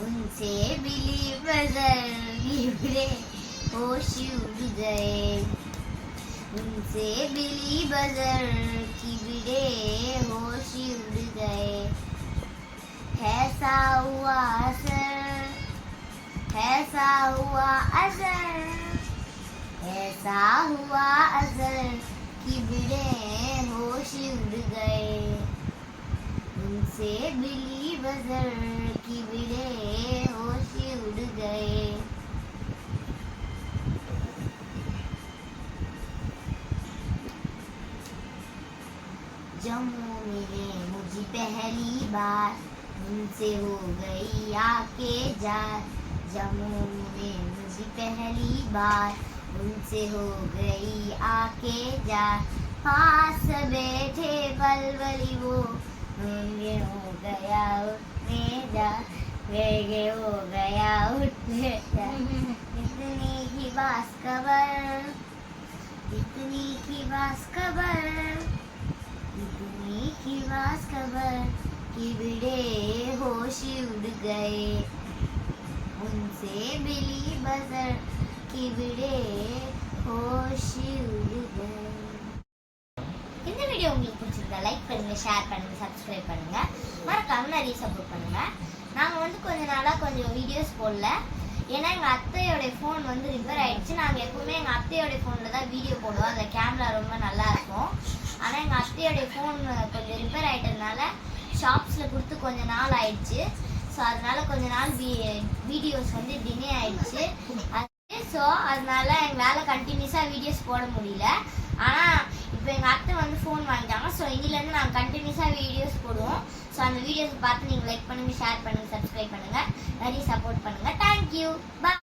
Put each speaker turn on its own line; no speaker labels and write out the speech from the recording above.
उनसे बिली बदल बिगड़े होश उड़ गए उनसे बिली बदल की बिड़े होश उड़ गए ऐसा हुआ असर ऐसा हुआ असर की बिड़े होश उड़ गए उनसे बिली बदल की बिड़े होश उड़ गए जम्मू मिले मुझे पहली बार उनसे हो गई आके जार जम्मू मिले मुझे पहली बार उनसे हो गई आके जार पास बैठे बलबली वो ये हो गया उठने जा वेगे हो गया उठने जा इतनी की बास खबर इतनी की बास खबर इतनी की बास खबर कि बिड़े होश उड़ गए उनसे बिली बदर की बिड़े होश उड़ गए இந்த வீடியோ உங்களுக்கு பிடிச்சிருந்தா லைக் பண்ணுங்க ஷேர் பண்ணுங்க சப்ஸ்கிரைப் பண்ணுங்க மறக்காம நிறைய சப்போர்ட் பண்ணுங்க நாங்க வந்து கொஞ்ச நாளா கொஞ்சம் வீடியோஸ் போடல ஏன்னா எங்க அத்தையோட ஃபோன் வந்து ரிப்பேர் ஆயிடுச்சு நாங்க எப்பவுமே எங்க அத்தையோட ஃபோன்ல தான் வீடியோ போடுவோம் அந்த கேமரா ரொம்ப நல்லா இருக்கும் ஆனா எங்க அத்தையோட ஃபோன் கொஞ்சம் ரிப்பேர் ஆயிட்டதுனால ஷாப்ஸ்ல கொடுத்து கொஞ்ச நாள் ஆயிடுச்சு ஸோ அதனால கொஞ்ச நாள் வீடியோஸ் வந்து டிலே ஆயிடுச்சு ஸோ அதனால எங்களால் கண்டினியூஸாக வீடியோஸ் போட முடியல ஆனால் இப்போ எங்கள் அத்தை வந்து ஃபோன் வாங்கிட்டாங்க ஸோ இதிலேருந்து நாங்கள் கண்டினியூஸாக வீடியோஸ் போடுவோம் ஸோ அந்த வீடியோஸ் பார்த்து நீங்கள் லைக் பண்ணுங்கள் ஷேர் பண்ணுங்கள் சப்ஸ்கிரைப் பண்ணுங்கள் நிறைய சப்போர்ட் பண்ணுங்கள் தேங்க்யூ பாய்